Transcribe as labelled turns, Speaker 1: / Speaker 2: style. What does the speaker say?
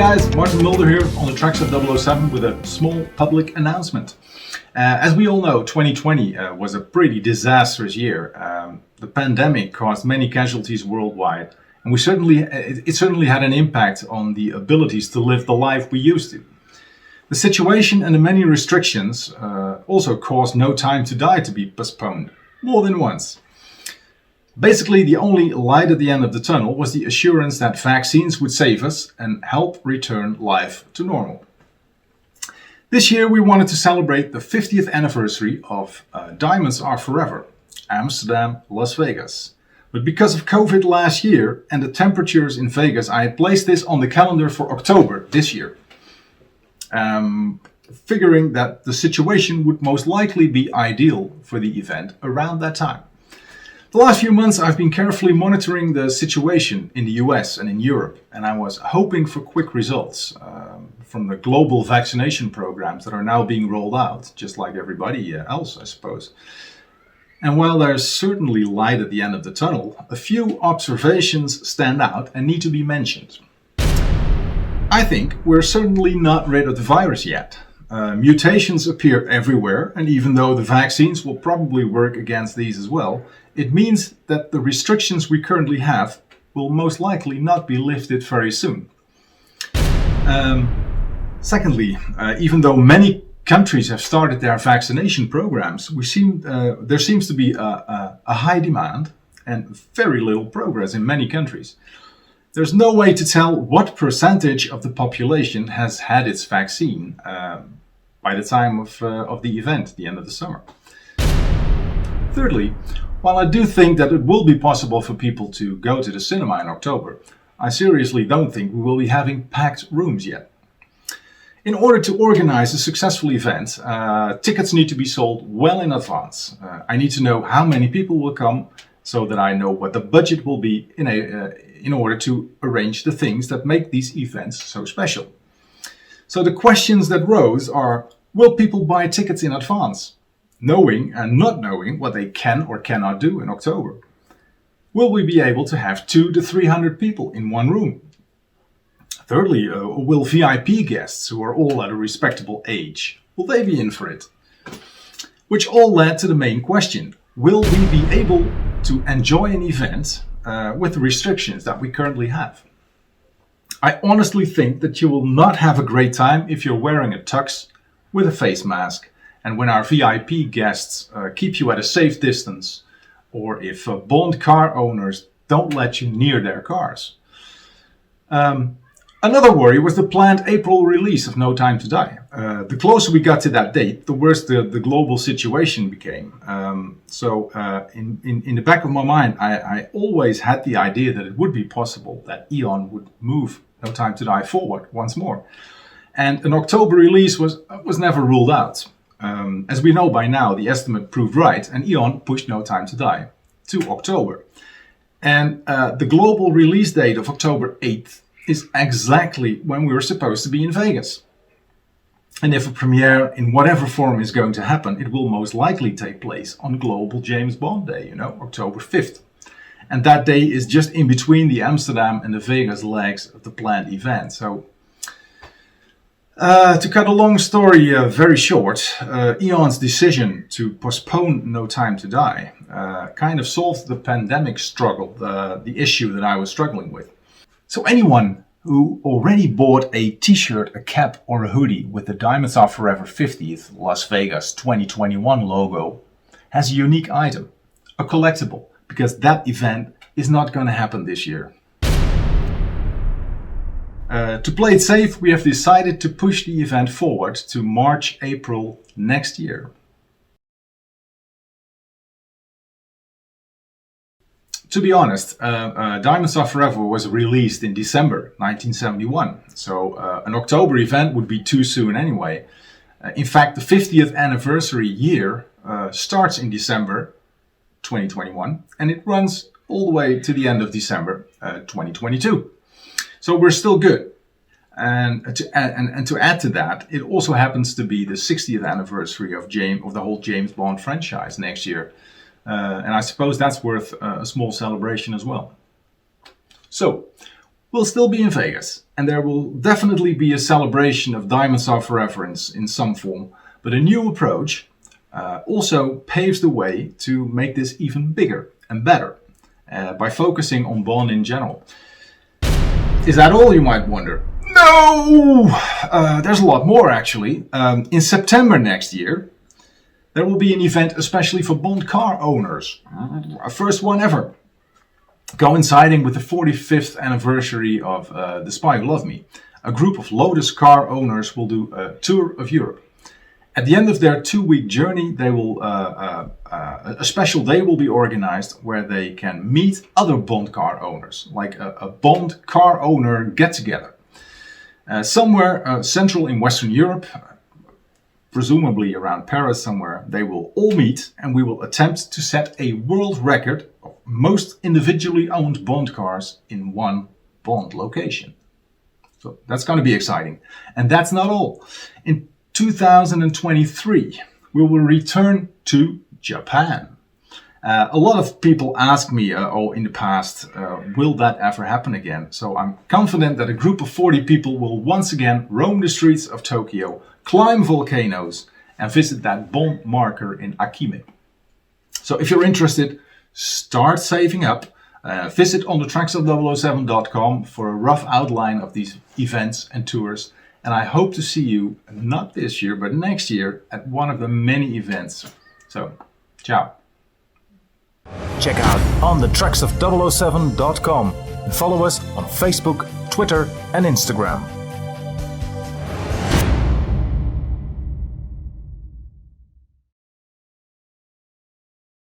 Speaker 1: guys, Martijn Mulder here on the tracks of 007 with a small public announcement. As we all know, 2020 was a pretty disastrous year. The pandemic caused many casualties worldwide, and it certainly had an impact on the abilities to live the life we used to. The situation and the many restrictions also caused No Time to Die to be postponed more than once. Basically, the only light at the end of the tunnel was the assurance that vaccines would save us and help return life to normal. This year we wanted to celebrate the 50th anniversary of Diamonds Are Forever, Amsterdam, Las Vegas. But because of COVID last year and the temperatures in Vegas, I had placed this on the calendar for October this year. Figuring that the situation would most likely be ideal for the event around that time. The last few months I've been carefully monitoring the situation in the US and in Europe, and I was hoping for quick results from the global vaccination programs that are now being rolled out, just like everybody else, I suppose. And while there's certainly light at the end of the tunnel, a few observations stand out and need to be mentioned. I think we're certainly not rid of the virus yet. Mutations appear everywhere, and even though the vaccines will probably work against these as well, it means that the restrictions we currently have will most likely not be lifted very soon. Secondly, even though many countries have started their vaccination programs, there seems to be a high demand and very little progress in many countries. There's no way to tell what percentage of the population has had its vaccine by the time of the event, the end of the summer. Thirdly, while I do think that it will be possible for people to go to the cinema in October, I seriously don't think we will be having packed rooms yet. In order to organize a successful event, tickets need to be sold well in advance. I need to know how many people will come so that I know what the budget will be in order to arrange the things that make these events so special. So the questions that rose are, will people buy tickets in advance, knowing and not knowing what they can or cannot do in October? Will we be able to have 200 to 300 people in one room? Thirdly, will VIP guests who are all at a respectable age, will they be in for it? Which all led to the main question, will we be able to enjoy an event with the restrictions that we currently have? I honestly think that you will not have a great time if you're wearing a tux with a face mask, and when our VIP guests keep you at a safe distance, or if Bond car owners don't let you near their cars. Another worry was the planned April release of No Time to Die. The closer we got to that date, the worse the global situation became. So in the back of my mind, I always had the idea that it would be possible that Eon would move No Time to Die forward once more. And an October release was never ruled out. As we know by now, the estimate proved right, and Eon pushed No Time to Die to October. And the global release date of October 8th is exactly when we were supposed to be in Vegas. And if a premiere in whatever form is going to happen, it will most likely take place on Global James Bond Day, October 5th. And that day is just in between the Amsterdam and the Vegas legs of the planned event. So to cut a long story very short, Eon's decision to postpone No Time to Die kind of solved the pandemic struggle, the issue that I was struggling with. So anyone who already bought a t-shirt, a cap or a hoodie with the Diamonds Are Forever 50th Las Vegas 2021 logo has a unique item, a collectible, because that event is not going to happen this year. To play it safe, we have decided to push the event forward to March, April next year. To be honest, Diamonds Are Forever was released in December 1971, so an October event would be too soon anyway. In fact, the 50th anniversary year starts in December 2021 and it runs all the way to the end of December 2022. So we're still good. And to add to that, it also happens to be the 60th anniversary of the whole James Bond franchise next year. And I suppose that's worth a small celebration as well. So, will still be in Vegas, and there will definitely be a celebration of Diamonds Are Forever in some form, but a new approach also paves the way to make this even bigger and better by focusing on Bond in general. Is that all, you might wonder? No! There's a lot more, actually. In September next year, there will be an event especially for Bond car owners. Our first one ever. Coinciding with the 45th anniversary of The Spy Who Loved Me. A group of Lotus car owners will do a tour of Europe. At the end of their 2-week journey, they will a special day will be organized where they can meet other Bond car owners, like a Bond car owner get-together. Somewhere central in Western Europe, presumably around Paris somewhere, they will all meet and we will attempt to set a world record of most individually owned Bond cars in one Bond location. So that's going to be exciting. And that's not all. In 2023, we will return to Japan. A lot of people ask me in the past, will that ever happen again? So I'm confident that a group of 40 people will once again roam the streets of Tokyo, climb volcanoes, and visit that Bond marker in Akime. So if you're interested, start saving up. Visit on the tracksofww7.com for a rough outline of these events and tours. And I hope to see you, not this year, but next year, at one of the many events. So, ciao.
Speaker 2: Check out onthetracksofww7.com and follow us on Facebook, Twitter and Instagram.